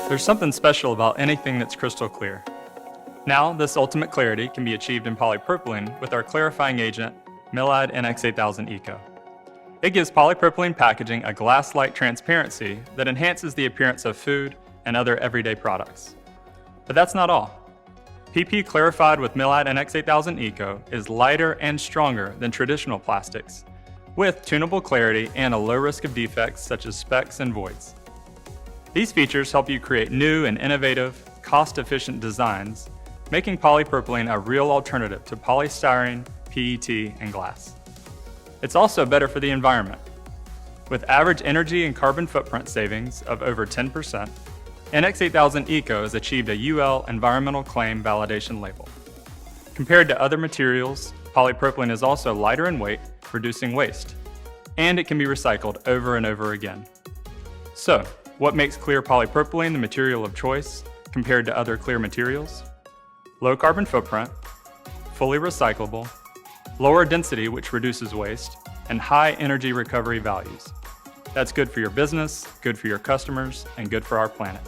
There's something special about anything that's crystal clear. Now, this ultimate clarity can be achieved in polypropylene with our clarifying agent, Millad NX 8000 Eco. It gives polypropylene packaging a glass-like transparency that enhances the appearance of food and other everyday products. But that's not all. PP clarified with Millad NX 8000 Eco is lighter and stronger than traditional plastics, with tunable clarity and a low risk of defects such as specks and voids. These features help you create new and innovative, cost-efficient designs, making polypropylene a real alternative to polystyrene, PET, and glass. It's also better for the environment. With average energy and carbon footprint savings of over 10%, NX 8000 Eco has achieved a UL Environmental Claim Validation label. Compared to other materials, polypropylene is also lighter in weight, reducing waste, and it can be recycled over and over again. So, what makes clear polypropylene the material of choice compared to other clear materials? Low carbon footprint, fully recyclable, lower density which reduces waste, and high energy recovery values. That's good for your business, good for your customers, and good for our planet.